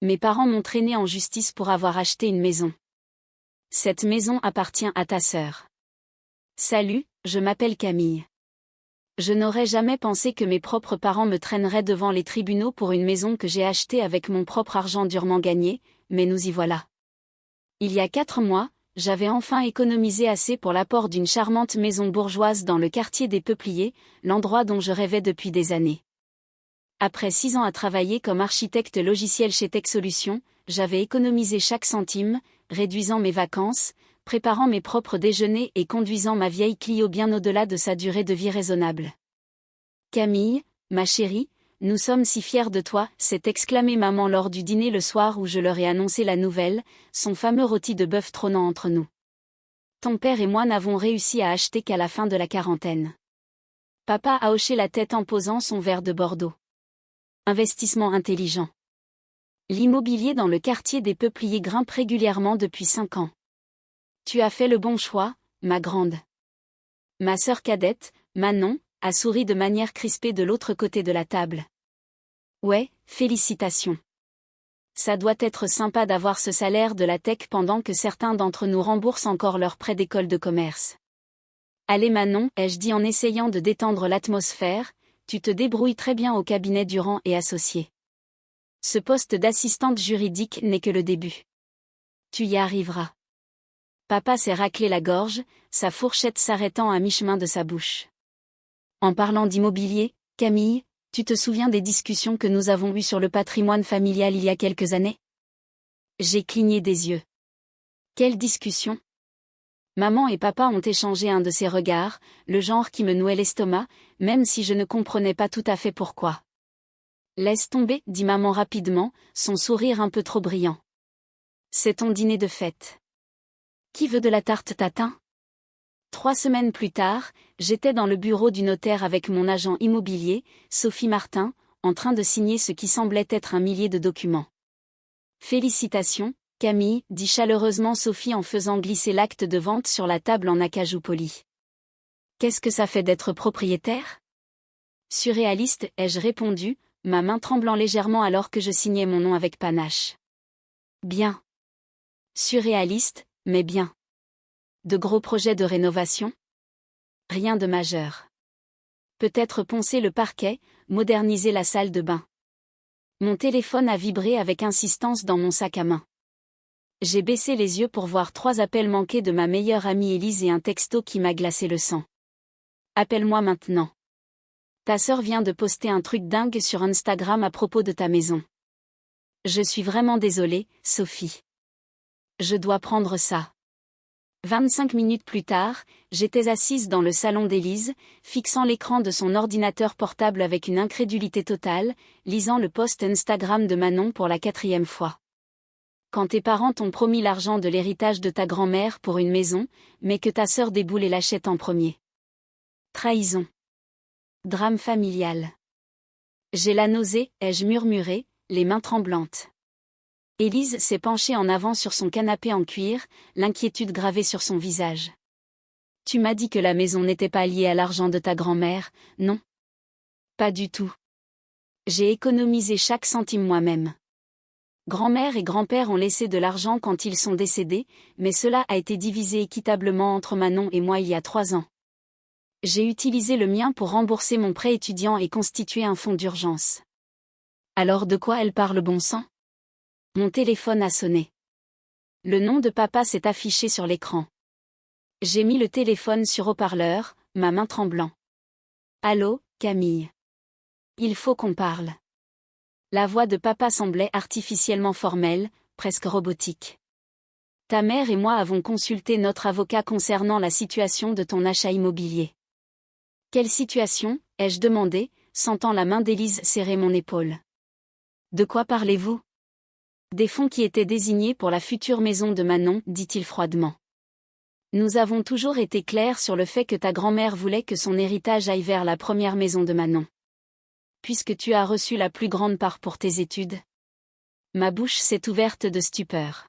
Mes parents m'ont traîné en justice pour avoir acheté une maison. Cette maison appartient à ta sœur. Salut, je m'appelle Camille. Je n'aurais jamais pensé que mes propres parents me traîneraient devant les tribunaux pour une maison que j'ai achetée avec mon propre argent durement gagné, mais nous y voilà. Il y a 4 mois, j'avais enfin économisé assez pour l'apport d'une charmante maison bourgeoise dans le quartier des Peupliers, l'endroit dont je rêvais depuis des années. Après 6 ans à travailler comme architecte logiciel chez Tech Solutions, j'avais économisé chaque centime, réduisant mes vacances, préparant mes propres déjeuners et conduisant ma vieille Clio bien au-delà de sa durée de vie raisonnable. Camille, ma chérie, nous sommes si fiers de toi, s'est exclamée maman lors du dîner le soir où je leur ai annoncé la nouvelle, son fameux rôti de bœuf trônant entre nous. Ton père et moi n'avons réussi à acheter qu'à la fin de la quarantaine. Papa a hoché la tête en posant son verre de Bordeaux. Investissement intelligent. L'immobilier dans le quartier des Peupliers grimpe régulièrement depuis 5 ans. Tu as fait le bon choix, ma grande. Ma sœur cadette, Manon, a souri de manière crispée de l'autre côté de la table. Ouais, félicitations. Ça doit être sympa d'avoir ce salaire de la tech pendant que certains d'entre nous remboursent encore leurs prêts d'école de commerce. Allez Manon, ai-je dit en essayant de détendre l'atmosphère, tu te débrouilles très bien au cabinet Durand et Associés. Ce poste d'assistante juridique n'est que le début. Tu y arriveras. Papa s'est raclé la gorge, sa fourchette s'arrêtant à mi-chemin de sa bouche. En parlant d'immobilier, Camille, tu te souviens des discussions que nous avons eues sur le patrimoine familial il y a quelques années? J'ai cligné des yeux. Quelle discussion? Maman et papa ont échangé un de ces regards, le genre qui me nouait l'estomac, même si je ne comprenais pas tout à fait pourquoi. Laisse tomber, dit maman rapidement, son sourire un peu trop brillant. C'est ton dîner de fête. Qui veut de la tarte tatin? 3 semaines plus tard, j'étais dans le bureau du notaire avec mon agent immobilier, Sophie Martin, en train de signer ce qui semblait être un millier de documents. Félicitations, Camille, dit chaleureusement Sophie en faisant glisser l'acte de vente sur la table en acajou poli. Qu'est-ce que ça fait d'être propriétaire? Surréaliste, ai-je répondu, ma main tremblant légèrement alors que je signais mon nom avec panache. Bien. Surréaliste, mais bien. De gros projets de rénovation? Rien de majeur. Peut-être poncer le parquet, moderniser la salle de bain. Mon téléphone a vibré avec insistance dans mon sac à main. J'ai baissé les yeux pour voir 3 appels manqués de ma meilleure amie Élise et un texto qui m'a glacé le sang. Appelle-moi maintenant. Ta sœur vient de poster un truc dingue sur Instagram à propos de ta maison. Je suis vraiment désolée, Sophie. Je dois prendre ça. 25 minutes plus tard, j'étais assise dans le salon d'Élise, fixant l'écran de son ordinateur portable avec une incrédulité totale, lisant le post Instagram de Manon pour la 4e fois. Quand tes parents t'ont promis l'argent de l'héritage de ta grand-mère pour une maison, mais que ta sœur déboule et l'achète en premier. Trahison. Drame familial. J'ai la nausée, ai-je murmuré, les mains tremblantes. Élise s'est penchée en avant sur son canapé en cuir, l'inquiétude gravée sur son visage. Tu m'as dit que la maison n'était pas liée à l'argent de ta grand-mère, non? Pas du tout. J'ai économisé chaque centime moi-même. Grand-mère et grand-père ont laissé de l'argent quand ils sont décédés, mais cela a été divisé équitablement entre Manon et moi il y a 3 ans. J'ai utilisé le mien pour rembourser mon prêt étudiant et constituer un fonds d'urgence. Alors de quoi elle parle bon sang? Mon téléphone a sonné. Le nom de papa s'est affiché sur l'écran. J'ai mis le téléphone sur haut-parleur, ma main tremblant. Allô, Camille. Il faut qu'on parle. La voix de papa semblait artificiellement formelle, presque robotique. Ta mère et moi avons consulté notre avocat concernant la situation de ton achat immobilier. Quelle situation, ai-je demandé, sentant la main d'Élise serrer mon épaule. De quoi parlez-vous? Des fonds qui étaient désignés pour la future maison de Manon, dit-il froidement. Nous avons toujours été clairs sur le fait que ta grand-mère voulait que son héritage aille vers la première maison de Manon. Puisque tu as reçu la plus grande part pour tes études. Ma bouche s'est ouverte de stupeur.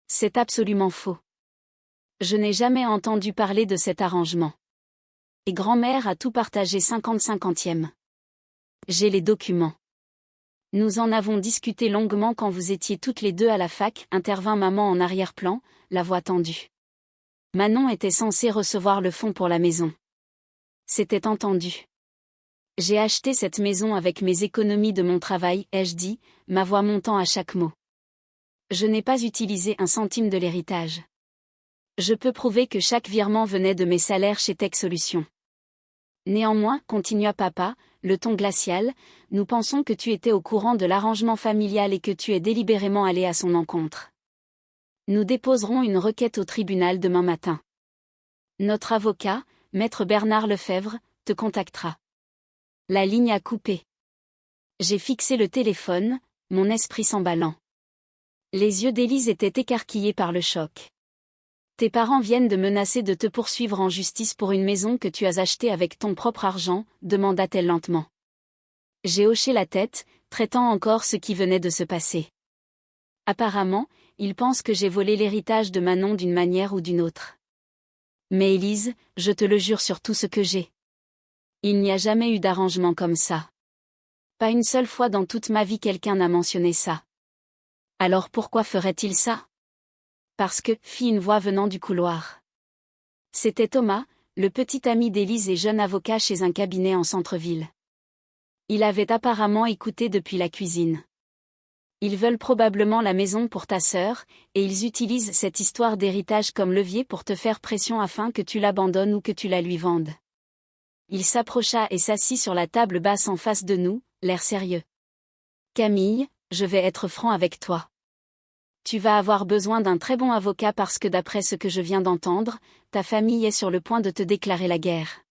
C'est absolument faux. Je n'ai jamais entendu parler de cet arrangement. Et grand-mère a tout partagé 50-50e. J'ai les documents. Nous en avons discuté longuement quand vous étiez toutes les deux à la fac, intervint maman en arrière-plan, la voix tendue. Manon était censée recevoir le fonds pour la maison. C'était entendu. J'ai acheté cette maison avec mes économies de mon travail, ai-je dit, ma voix montant à chaque mot. Je n'ai pas utilisé un centime de l'héritage. Je peux prouver que chaque virement venait de mes salaires chez Tech Solutions. Néanmoins, continua papa, le ton glacial, nous pensons que tu étais au courant de l'arrangement familial et que tu es délibérément allé à son encontre. Nous déposerons une requête au tribunal demain matin. Notre avocat, maître Bernard Lefebvre, te contactera. La ligne a coupé. J'ai fixé le téléphone, mon esprit s'emballant. Les yeux d'Élise étaient écarquillés par le choc. Tes parents viennent de menacer de te poursuivre en justice pour une maison que tu as achetée avec ton propre argent, demanda-t-elle lentement. J'ai hoché la tête, traitant encore ce qui venait de se passer. Apparemment, ils pensent que j'ai volé l'héritage de Manon d'une manière ou d'une autre. Mais Élise, je te le jure sur tout ce que j'ai. Il n'y a jamais eu d'arrangement comme ça. Pas une seule fois dans toute ma vie quelqu'un n'a mentionné ça. Alors pourquoi ferait-il ça? Parce que, fit une voix venant du couloir. C'était Thomas, le petit ami d'Élise et jeune avocat chez un cabinet en centre-ville. Il avait apparemment écouté depuis la cuisine. Ils veulent probablement la maison pour ta sœur, et ils utilisent cette histoire d'héritage comme levier pour te faire pression afin que tu l'abandonnes ou que tu la lui vendes. Il s'approcha et s'assit sur la table basse en face de nous, l'air sérieux. Camille, je vais être franc avec toi. Tu vas avoir besoin d'un très bon avocat parce que d'après ce que je viens d'entendre, ta famille est sur le point de te déclarer la guerre.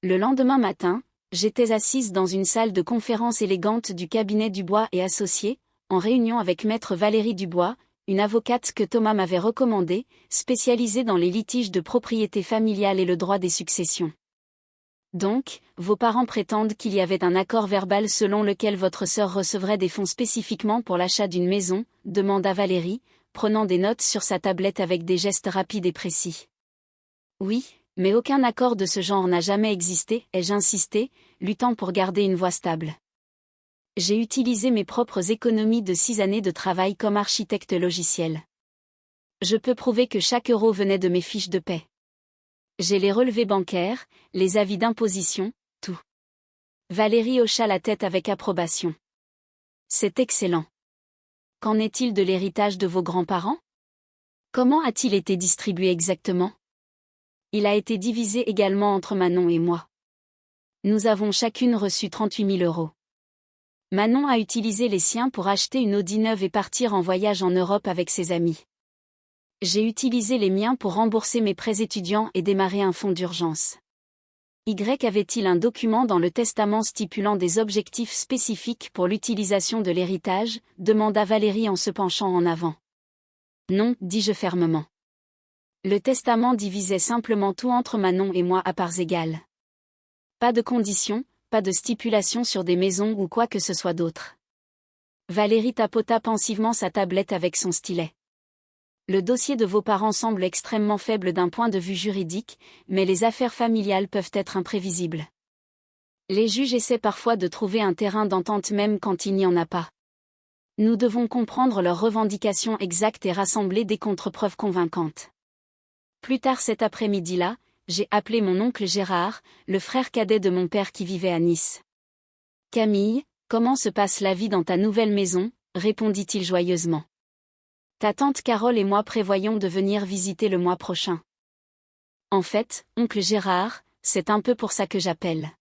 Le lendemain matin, j'étais assise dans une salle de conférence élégante du cabinet Dubois et Associés, en réunion avec maître Valérie Dubois, une avocate que Thomas m'avait recommandée, spécialisée dans les litiges de propriété familiale et le droit des successions. Donc, vos parents prétendent qu'il y avait un accord verbal selon lequel votre sœur recevrait des fonds spécifiquement pour l'achat d'une maison, demanda Valérie, prenant des notes sur sa tablette avec des gestes rapides et précis. Oui, mais aucun accord de ce genre n'a jamais existé, ai-je insisté, luttant pour garder une voix stable. J'ai utilisé mes propres économies de 6 années de travail comme architecte logiciel. Je peux prouver que chaque euro venait de mes fiches de paie. J'ai les relevés bancaires, les avis d'imposition, tout. Valérie hocha la tête avec approbation. C'est excellent. Qu'en est-il de l'héritage de vos grands-parents? Comment a-t-il été distribué exactement? Il a été divisé également entre Manon et moi. Nous avons chacune reçu 38 000 euros. Manon a utilisé les siens pour acheter une Audi neuve et partir en voyage en Europe avec ses amis. J'ai utilisé les miens pour rembourser mes prêts étudiants et démarrer un fonds d'urgence. Y avait-il un document dans le testament stipulant des objectifs spécifiques pour l'utilisation de l'héritage, demanda Valérie en se penchant en avant. Non, dis-je fermement. Le testament divisait simplement tout entre Manon et moi à parts égales. Pas de conditions, pas de stipulation sur des maisons ou quoi que ce soit d'autre. Valérie tapota pensivement sa tablette avec son stylet. Le dossier de vos parents semble extrêmement faible d'un point de vue juridique, mais les affaires familiales peuvent être imprévisibles. Les juges essaient parfois de trouver un terrain d'entente même quand il n'y en a pas. Nous devons comprendre leurs revendications exactes et rassembler des contre-preuves convaincantes. Plus tard cet après-midi-là, j'ai appelé mon oncle Gérard, le frère cadet de mon père qui vivait à Nice. « Camille, comment se passe la vie dans ta nouvelle maison ?» répondit-il joyeusement. Ta tante Carole et moi prévoyons de venir visiter le mois prochain. En fait, oncle Gérard, c'est un peu pour ça que j'appelle.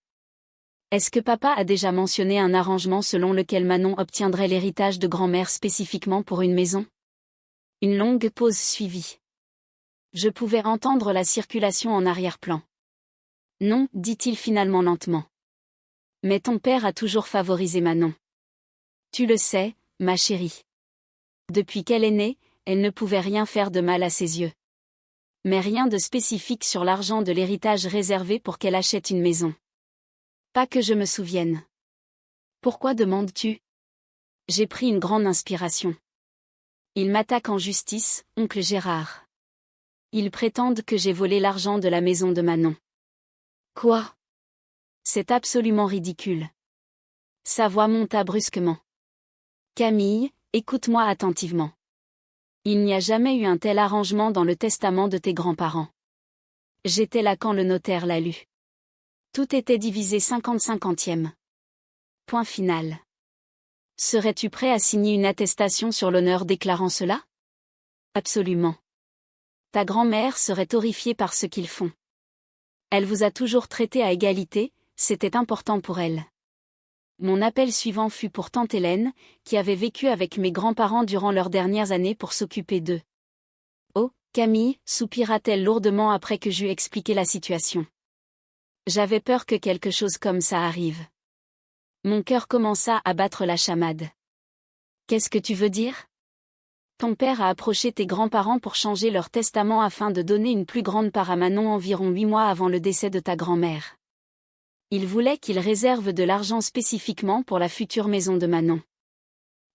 Est-ce que papa a déjà mentionné un arrangement selon lequel Manon obtiendrait l'héritage de grand-mère spécifiquement pour une maison? Une longue pause suivit. Je pouvais entendre la circulation en arrière-plan. Non, dit-il finalement lentement. Mais ton père a toujours favorisé Manon. Tu le sais, ma chérie. Depuis qu'elle est née, elle ne pouvait rien faire de mal à ses yeux. Mais rien de spécifique sur l'argent de l'héritage réservé pour qu'elle achète une maison. Pas que je me souvienne. Pourquoi demandes-tu? J'ai pris une grande inspiration. Ils m'attaquent en justice, oncle Gérard. Ils prétendent que j'ai volé l'argent de la maison de Manon. Quoi? C'est absolument ridicule. Sa voix monta brusquement. Camille, écoute-moi attentivement. Il n'y a jamais eu un tel arrangement dans le testament de tes grands-parents. J'étais là quand le notaire l'a lu. Tout était divisé 50-50e. Point final. Serais-tu prêt à signer une attestation sur l'honneur déclarant cela? Absolument. Ta grand-mère serait horrifiée par ce qu'ils font. Elle vous a toujours traité à égalité, c'était important pour elle. Mon appel suivant fut pour tante Hélène, qui avait vécu avec mes grands-parents durant leurs dernières années pour s'occuper d'eux. Oh, Camille, soupira-t-elle lourdement après que j'eus expliqué la situation. J'avais peur que quelque chose comme ça arrive. Mon cœur commença à battre la chamade. Qu'est-ce que tu veux dire? Ton père a approché tes grands-parents pour changer leur testament afin de donner une plus grande part à Manon environ 8 mois avant le décès de ta grand-mère. Il voulait qu'il réserve de l'argent spécifiquement pour la future maison de Manon.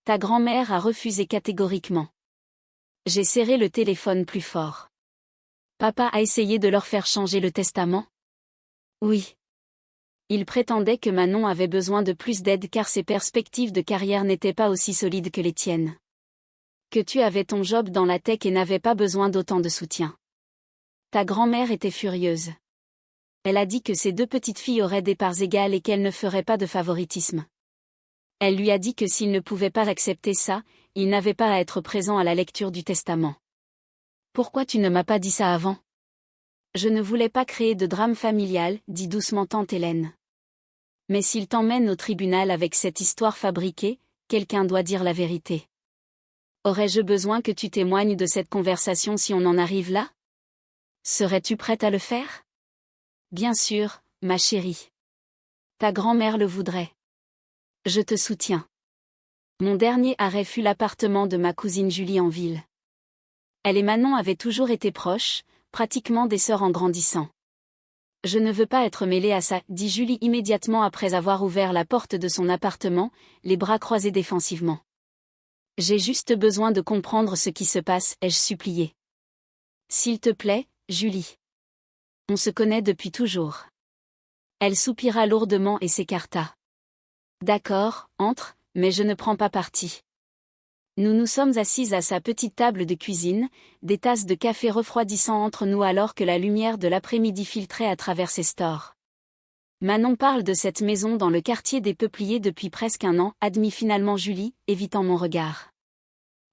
Ta grand-mère a refusé catégoriquement. J'ai serré le téléphone plus fort. Papa a essayé de leur faire changer le testament? Oui. Il prétendait que Manon avait besoin de plus d'aide car ses perspectives de carrière n'étaient pas aussi solides que les tiennes. Que tu avais ton job dans la tech et n'avais pas besoin d'autant de soutien. Ta grand-mère était furieuse. Elle a dit que ses 2 petites filles auraient des parts égales et qu'elle ne ferait pas de favoritisme. Elle lui a dit que s'il ne pouvait pas accepter ça, il n'avait pas à être présent à la lecture du testament. Pourquoi tu ne m'as pas dit ça avant? Je ne voulais pas créer de drame familial, dit doucement tante Hélène. Mais s'il t'emmène au tribunal avec cette histoire fabriquée, quelqu'un doit dire la vérité. Aurais-je besoin que tu témoignes de cette conversation si on en arrive là? Serais-tu prête à le faire? Bien sûr, ma chérie. Ta grand-mère le voudrait. Je te soutiens. Mon dernier arrêt fut l'appartement de ma cousine Julie en ville. Elle et Manon avaient toujours été proches, pratiquement des sœurs en grandissant. Je ne veux pas être mêlée à ça, dit Julie immédiatement après avoir ouvert la porte de son appartement, les bras croisés défensivement. J'ai juste besoin de comprendre ce qui se passe, ai-je supplié. S'il te plaît, Julie. On se connaît depuis toujours. Elle soupira lourdement et s'écarta. D'accord, entre, mais je ne prends pas parti. Nous nous sommes assises à sa petite table de cuisine, des tasses de café refroidissant entre nous alors que la lumière de l'après-midi filtrait à travers ses stores. Manon parle de cette maison dans le quartier des Peupliers depuis presque 1 an, admit finalement Julie, évitant mon regard.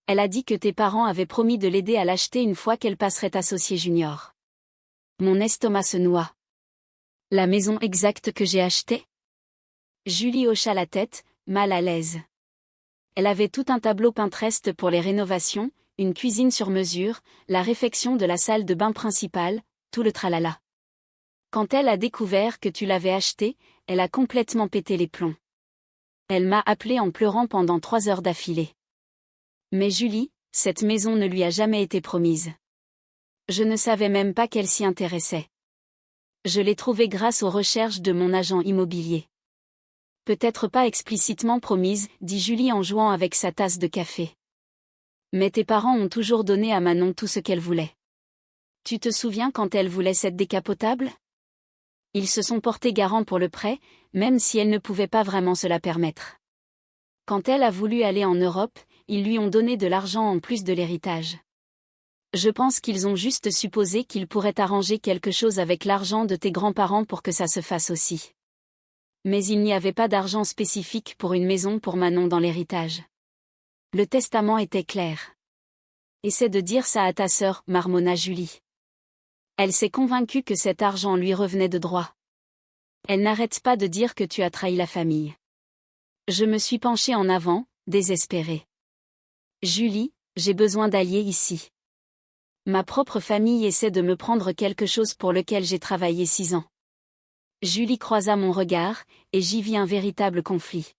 Elle a dit que tes parents avaient promis de l'aider à l'acheter une fois qu'elle passerait associée junior. Mon estomac se noie. La maison exacte que j'ai achetée? Julie hocha la tête, mal à l'aise. Elle avait tout un tableau Pinterest pour les rénovations, une cuisine sur mesure, la réfection de la salle de bain principale, tout le tralala. Quand elle a découvert que tu l'avais acheté, elle a complètement pété les plombs. Elle m'a appelé en pleurant pendant 3 heures d'affilée. Mais Julie, cette maison ne lui a jamais été promise. Je ne savais même pas qu'elle s'y intéressait. Je l'ai trouvée grâce aux recherches de mon agent immobilier. Peut-être pas explicitement promise, dit Julie en jouant avec sa tasse de café. Mais tes parents ont toujours donné à Manon tout ce qu'elle voulait. Tu te souviens quand elle voulait cette décapotable? Ils se sont portés garants pour le prêt, même si elle ne pouvait pas vraiment se la permettre. Quand elle a voulu aller en Europe, ils lui ont donné de l'argent en plus de l'héritage. Je pense qu'ils ont juste supposé qu'ils pourraient arranger quelque chose avec l'argent de tes grands-parents pour que ça se fasse aussi. Mais il n'y avait pas d'argent spécifique pour une maison pour Manon dans l'héritage. Le testament était clair. Essaie de dire ça à ta sœur, marmonna Julie. Elle s'est convaincue que cet argent lui revenait de droit. Elle n'arrête pas de dire que tu as trahi la famille. Je me suis penchée en avant, désespérée. Julie, j'ai besoin d'alliés ici. Ma propre famille essaie de me prendre quelque chose pour lequel j'ai travaillé 6 ans. Julie croisa mon regard, et j'y vis un véritable conflit.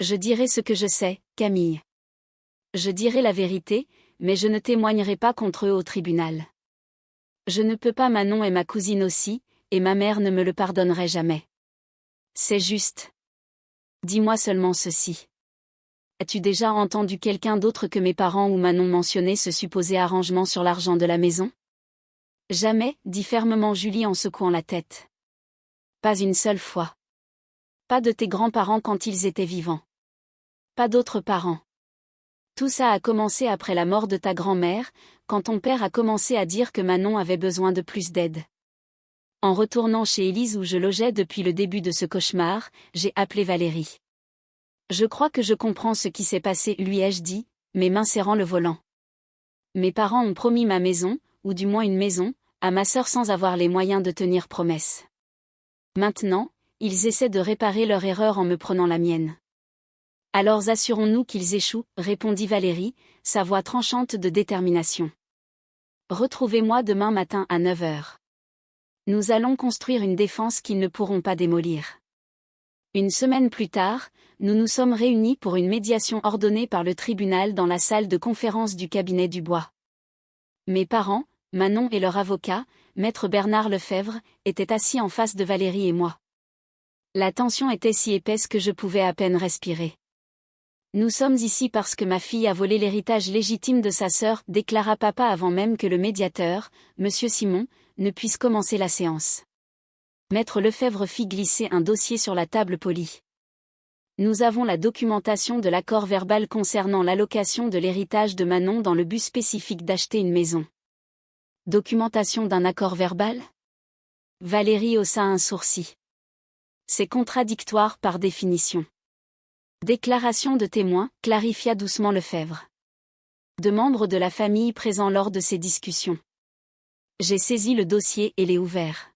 Je dirai ce que je sais, Camille. Je dirai la vérité, mais je ne témoignerai pas contre eux au tribunal. Je ne peux pas, Manon et ma cousine aussi, et ma mère ne me le pardonnerait jamais. C'est juste. Dis-moi seulement ceci. As-tu déjà entendu quelqu'un d'autre que mes parents ou Manon mentionner ce supposé arrangement sur l'argent de la maison? Jamais, dit fermement Julie en secouant la tête. Pas une seule fois. Pas de tes grands-parents quand ils étaient vivants. Pas d'autres parents. Tout ça a commencé après la mort de ta grand-mère, quand ton père a commencé à dire que Manon avait besoin de plus d'aide. En retournant chez Élise où je logeais depuis le début de ce cauchemar, j'ai appelé Valérie. Je crois que je comprends ce qui s'est passé, lui ai-je dit, mes mains serrant le volant. Mes parents ont promis ma maison, ou du moins une maison, à ma sœur sans avoir les moyens de tenir promesse. Maintenant, ils essaient de réparer leur erreur en me prenant la mienne. Alors assurons-nous qu'ils échouent, répondit Valérie, sa voix tranchante de détermination. Retrouvez-moi demain matin à 9 heures. Nous allons construire une défense qu'ils ne pourront pas démolir. Une semaine plus tard, nous nous sommes réunis pour une médiation ordonnée par le tribunal dans la salle de conférence du cabinet Dubois. Mes parents, Manon et leur avocat, maître Bernard Lefebvre, étaient assis en face de Valérie et moi. La tension était si épaisse que je pouvais à peine respirer. Nous sommes ici parce que ma fille a volé l'héritage légitime de sa sœur, déclara papa avant même que le médiateur, monsieur Simon, ne puisse commencer la séance. Maître Lefebvre fit glisser un dossier sur la table polie. Nous avons la documentation de l'accord verbal concernant l'allocation de l'héritage de Manon dans le but spécifique d'acheter une maison. Documentation d'un accord verbal ? Valérie haussa un sourcil. C'est contradictoire par définition. Déclaration de témoins, clarifia doucement Lefebvre. De membres de la famille présents lors de ces discussions. J'ai saisi le dossier et l'ai ouvert.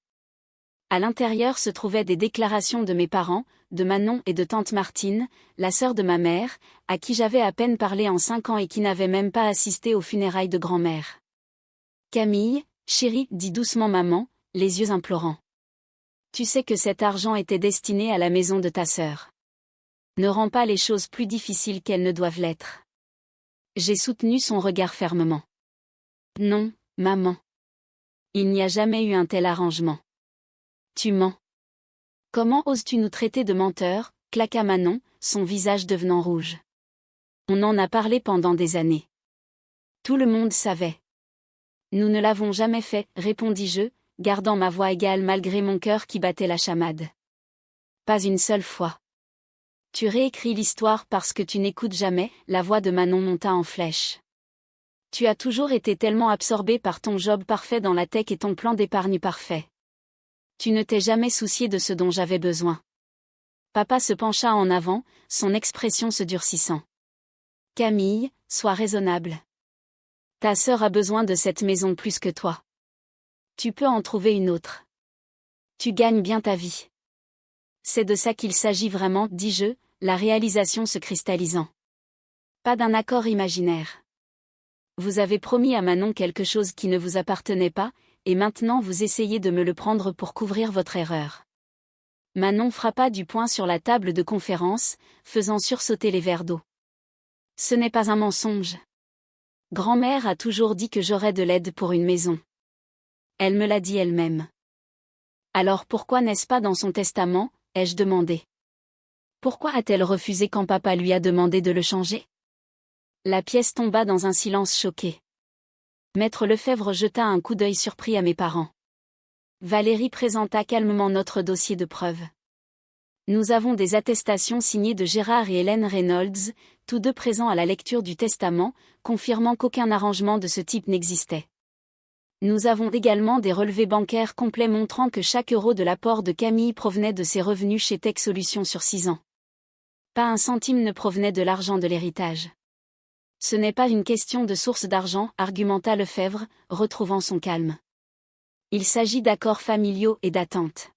À l'intérieur se trouvaient des déclarations de mes parents, de Manon et de tante Martine, la sœur de ma mère, à qui j'avais à peine parlé en 5 ans et qui n'avait même pas assisté aux funérailles de grand-mère. Camille, chérie, dit doucement maman, les yeux implorants. Tu sais que cet argent était destiné à la maison de ta sœur. Ne rends pas les choses plus difficiles qu'elles ne doivent l'être. J'ai soutenu son regard fermement. Non, maman. Il n'y a jamais eu un tel arrangement. Tu mens. Comment oses-tu nous traiter de menteurs, claqua Manon, son visage devenant rouge. On en a parlé pendant des années. Tout le monde savait. Nous ne l'avons jamais fait, répondis-je, gardant ma voix égale malgré mon cœur qui battait la chamade. Pas une seule fois. Tu réécris l'histoire parce que tu n'écoutes jamais, la voix de Manon monta en flèche. Tu as toujours été tellement absorbé par ton job parfait dans la tech et ton plan d'épargne parfait. Tu ne t'es jamais soucié de ce dont j'avais besoin. Papa se pencha en avant, son expression se durcissant. Camille, sois raisonnable. Ta sœur a besoin de cette maison plus que toi. Tu peux en trouver une autre. Tu gagnes bien ta vie. C'est de ça qu'il s'agit vraiment, dis-je, la réalisation se cristallisant. Pas d'un accord imaginaire. Vous avez promis à Manon quelque chose qui ne vous appartenait pas, et maintenant vous essayez de me le prendre pour couvrir votre erreur. Manon frappa du poing sur la table de conférence, faisant sursauter les verres d'eau. Ce n'est pas un mensonge. Grand-mère a toujours dit que j'aurais de l'aide pour une maison. Elle me l'a dit elle-même. Alors pourquoi n'est-ce pas dans son testament, ai-je demandé. Pourquoi a-t-elle refusé quand papa lui a demandé de le changer? La pièce tomba dans un silence choqué. Maître Lefebvre jeta un coup d'œil surpris à mes parents. Valérie présenta calmement notre dossier de preuve. Nous avons des attestations signées de Gérard et Hélène Reynolds, tous deux présents à la lecture du testament, confirmant qu'aucun arrangement de ce type n'existait. Nous avons également des relevés bancaires complets montrant que chaque euro de l'apport de Camille provenait de ses revenus chez Tech Solutions sur 6 ans. Pas un centime ne provenait de l'argent de l'héritage. Ce n'est pas une question de source d'argent, argumenta Lefebvre, retrouvant son calme. Il s'agit d'accords familiaux et d'attentes.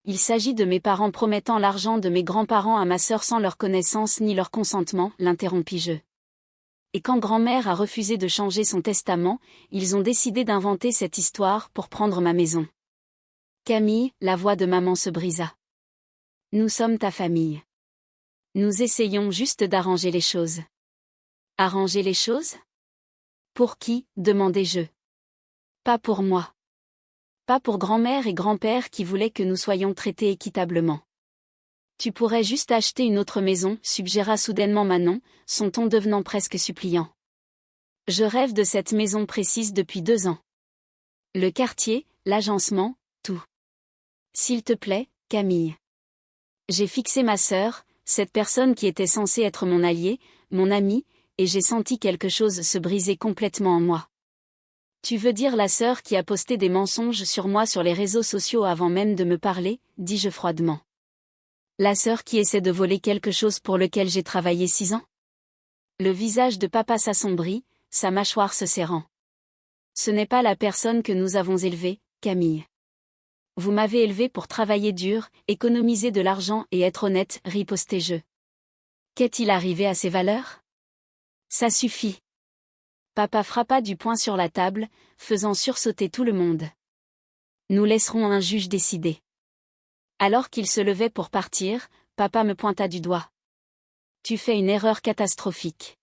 Il s'agit de mes parents promettant l'argent de mes grands-parents à ma sœur sans leur connaissance ni leur consentement, l'interrompis-je. Et quand grand-mère a refusé de changer son testament, ils ont décidé d'inventer cette histoire pour prendre ma maison. Camille, la voix de maman se brisa. Nous sommes ta famille. Nous essayons juste d'arranger les choses. Arranger les choses? Pour qui, demandai-je. Pas pour moi. Pas pour grand-mère et grand-père qui voulaient que nous soyons traités équitablement. Tu pourrais juste acheter une autre maison, suggéra soudainement Manon, son ton devenant presque suppliant. Je rêve de cette maison précise depuis 2 ans. Le quartier, l'agencement, tout. S'il te plaît, Camille. J'ai fixé ma sœur, cette personne qui était censée être mon allié, mon ami, et j'ai senti quelque chose se briser complètement en moi. Tu veux dire la sœur qui a posté des mensonges sur moi sur les réseaux sociaux avant même de me parler, dis-je froidement. La sœur qui essaie de voler quelque chose pour lequel j'ai travaillé 6 ans? Le visage de papa s'assombrit, sa mâchoire se serrant. Ce n'est pas la personne que nous avons élevée, Camille. Vous m'avez élevé pour travailler dur, économiser de l'argent et être honnête, ripostai-je. Qu'est-il arrivé à ces valeurs? Ça suffit. Papa frappa du poing sur la table, faisant sursauter tout le monde. Nous laisserons un juge décider. Alors qu'il se levait pour partir, papa me pointa du doigt. Tu fais une erreur catastrophique.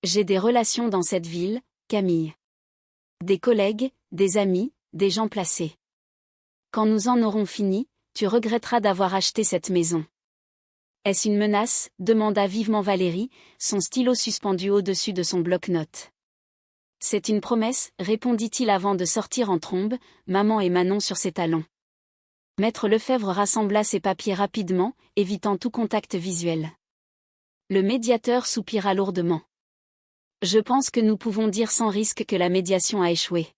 J'ai des relations dans cette ville, Camille. Des collègues, des amis, des gens placés. Quand nous en aurons fini, tu regretteras d'avoir acheté cette maison. Est-ce une menace? Demanda vivement Valérie, son stylo suspendu au-dessus de son bloc-notes. C'est une promesse, répondit-il avant de sortir en trombe, maman et Manon sur ses talons. Maître Lefebvre rassembla ses papiers rapidement, évitant tout contact visuel. Le médiateur soupira lourdement. Je pense que nous pouvons dire sans risque que la médiation a échoué.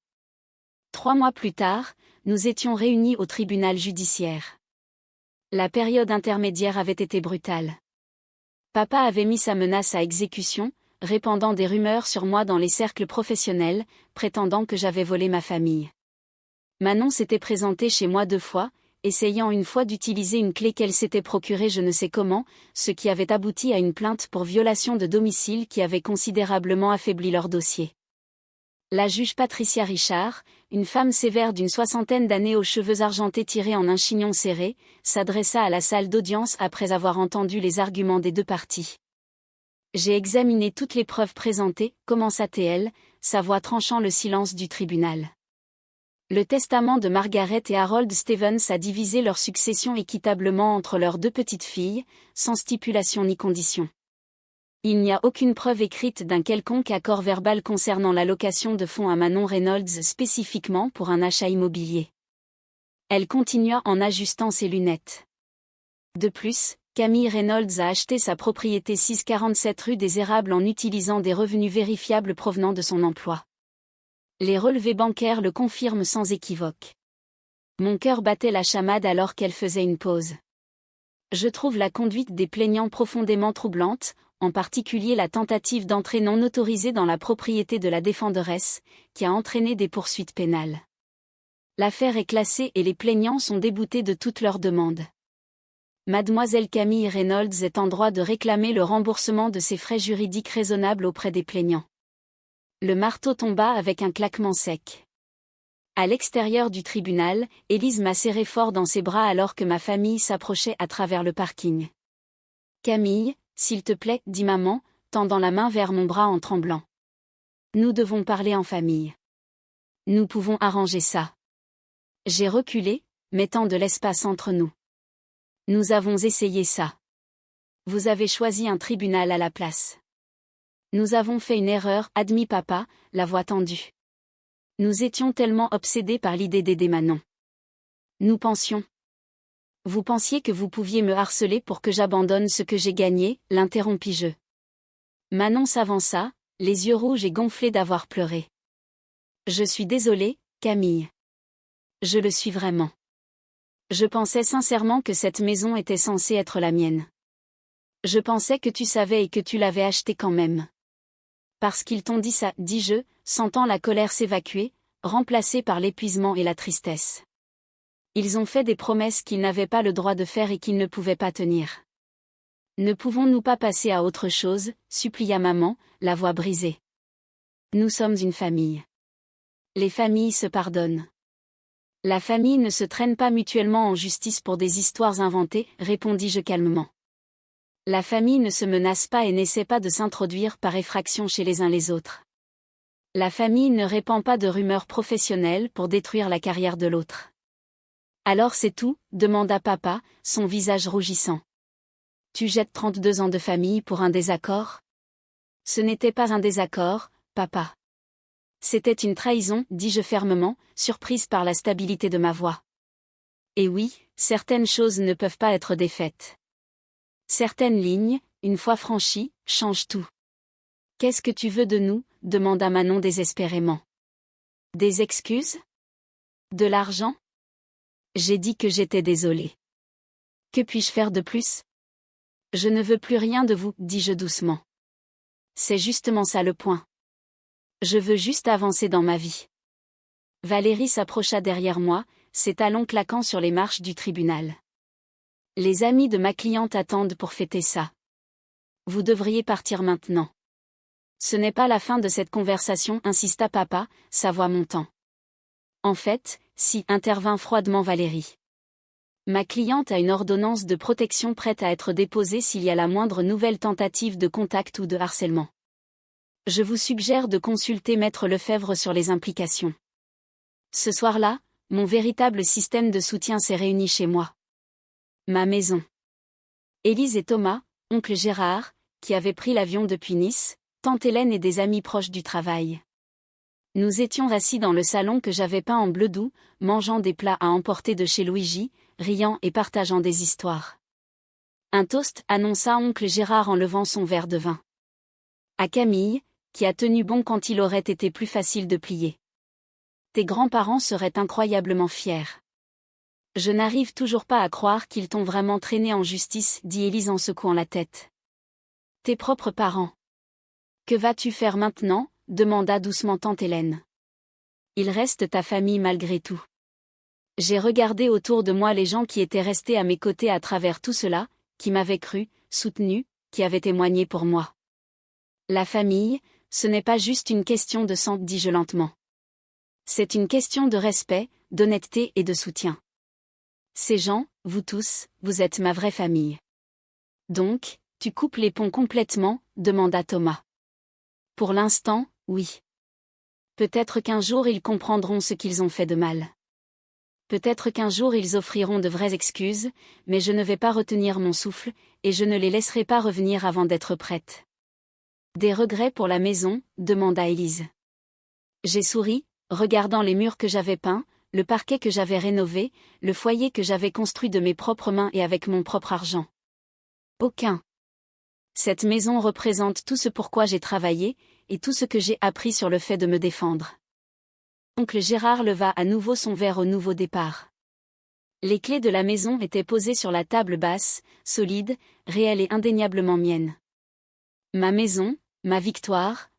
3 mois plus tard, nous étions réunis au tribunal judiciaire. La période intermédiaire avait été brutale. Papa avait mis sa menace à exécution, répandant des rumeurs sur moi dans les cercles professionnels, prétendant que j'avais volé ma famille. Manon s'était présentée chez moi 2 fois, essayant une fois d'utiliser une clé qu'elle s'était procurée je ne sais comment, ce qui avait abouti à une plainte pour violation de domicile qui avait considérablement affaibli leur dossier. La juge Patricia Richard, une femme sévère d'une 60aine d'années aux cheveux argentés tirés en un chignon serré, s'adressa à la salle d'audience après avoir entendu les arguments des 2 parties. J'ai examiné toutes les preuves présentées, commença-t-elle, sa voix tranchant le silence du tribunal. Le testament de Margaret et Harold Stevens a divisé leur succession équitablement entre leurs 2 petites filles, sans stipulation ni condition. Il n'y a aucune preuve écrite d'un quelconque accord verbal concernant l'allocation de fonds à Manon Reynolds spécifiquement pour un achat immobilier. Elle continua en ajustant ses lunettes. De plus, Camille Reynolds a acheté sa propriété 647 rue des Érables en utilisant des revenus vérifiables provenant de son emploi. Les relevés bancaires le confirment sans équivoque. Mon cœur battait la chamade alors qu'elle faisait une pause. Je trouve la conduite des plaignants profondément troublante, en particulier la tentative d'entrée non autorisée dans la propriété de la défenderesse, qui a entraîné des poursuites pénales. L'affaire est classée et les plaignants sont déboutés de toutes leurs demandes. Mademoiselle Camille Reynolds est en droit de réclamer le remboursement de ses frais juridiques raisonnables auprès des plaignants. Le marteau tomba avec un claquement sec. À l'extérieur du tribunal, Élise m'a serré fort dans ses bras alors que ma famille s'approchait à travers le parking. « Camille, s'il te plaît, dit maman, tendant la main vers mon bras en tremblant. Nous devons parler en famille. Nous pouvons arranger ça. » J'ai reculé, mettant de l'espace entre nous. Nous avons essayé ça. Vous avez choisi un tribunal à la place. Nous avons fait une erreur, admit papa, la voix tendue. Nous étions tellement obsédés par l'idée d'aider Manon. Nous pensions. Vous pensiez que vous pouviez me harceler pour que j'abandonne ce que j'ai gagné, l'interrompis-je. Manon s'avança, les yeux rouges et gonflés d'avoir pleuré. Je suis désolée, Camille. Je le suis vraiment. Je pensais sincèrement que cette maison était censée être la mienne. Je pensais que tu savais et que tu l'avais achetée quand même. Parce qu'ils t'ont dit ça, dis-je, sentant la colère s'évacuer, remplacée par l'épuisement et la tristesse. Ils ont fait des promesses qu'ils n'avaient pas le droit de faire et qu'ils ne pouvaient pas tenir. Ne pouvons-nous pas passer à autre chose, supplia maman, la voix brisée. Nous sommes une famille. Les familles se pardonnent. La famille ne se traîne pas mutuellement en justice pour des histoires inventées, répondis-je calmement. La famille ne se menace pas et n'essaie pas de s'introduire par effraction chez les uns les autres. La famille ne répand pas de rumeurs professionnelles pour détruire la carrière de l'autre. Alors c'est tout, demanda papa, son visage rougissant. Tu jettes 32 ans de famille pour un désaccord? Ce n'était pas un désaccord, papa. C'était une trahison, dis-je fermement, surprise par la stabilité de ma voix. Et oui, certaines choses ne peuvent pas être défaites. Certaines lignes, une fois franchies, changent tout. Qu'est-ce que tu veux de nous? Demanda Manon désespérément. Des excuses? De l'argent? J'ai dit que j'étais désolée. Que puis-je faire de plus? Je ne veux plus rien de vous, dis-je doucement. C'est justement ça le point. Je veux juste avancer dans ma vie. Valérie s'approcha derrière moi, ses talons claquant sur les marches du tribunal. Les amis de ma cliente attendent pour fêter ça. Vous devriez partir maintenant. Ce n'est pas la fin de cette conversation, insista papa, sa voix montant. En fait, si, intervint froidement Valérie. Ma cliente a une ordonnance de protection prête à être déposée s'il y a la moindre nouvelle tentative de contact ou de harcèlement. Je vous suggère de consulter Maître Lefebvre sur les implications. Ce soir-là, mon véritable système de soutien s'est réuni chez moi. Ma maison. Élise et Thomas, oncle Gérard, qui avaient pris l'avion depuis Nice, tante Hélène et des amis proches du travail. Nous étions assis dans le salon que j'avais peint en bleu doux, mangeant des plats à emporter de chez Luigi, riant et partageant des histoires. Un toast, annonça oncle Gérard en levant son verre de vin. À Camille, qui a tenu bon quand il aurait été plus facile de plier. Tes grands-parents seraient incroyablement fiers. Je n'arrive toujours pas à croire qu'ils t'ont vraiment traîné en justice, dit Élise en secouant la tête. Tes propres parents. Que vas-tu faire maintenant? Demanda doucement tante Hélène. Il reste ta famille malgré tout. J'ai regardé autour de moi les gens qui étaient restés à mes côtés à travers tout cela, qui m'avaient cru, soutenu, qui avaient témoigné pour moi. La famille, ce n'est pas juste une question de sang, dis-je lentement. C'est une question de respect, d'honnêteté et de soutien. Ces gens, vous tous, vous êtes ma vraie famille. Donc, tu coupes les ponts complètement? Demanda Thomas. Pour l'instant, oui. Peut-être qu'un jour ils comprendront ce qu'ils ont fait de mal. Peut-être qu'un jour ils offriront de vraies excuses, mais je ne vais pas retenir mon souffle, et je ne les laisserai pas revenir avant d'être prête. Des regrets pour la maison? Demanda Élise. J'ai souri, regardant les murs que j'avais peints, le parquet que j'avais rénové, le foyer que j'avais construit de mes propres mains et avec mon propre argent. Aucun. Cette maison représente tout ce pourquoi j'ai travaillé, et tout ce que j'ai appris sur le fait de me défendre. Oncle Gérard leva à nouveau son verre au nouveau départ. Les clés de la maison étaient posées sur la table basse, solide, réelle et indéniablement mienne. Ma maison, ma victoire,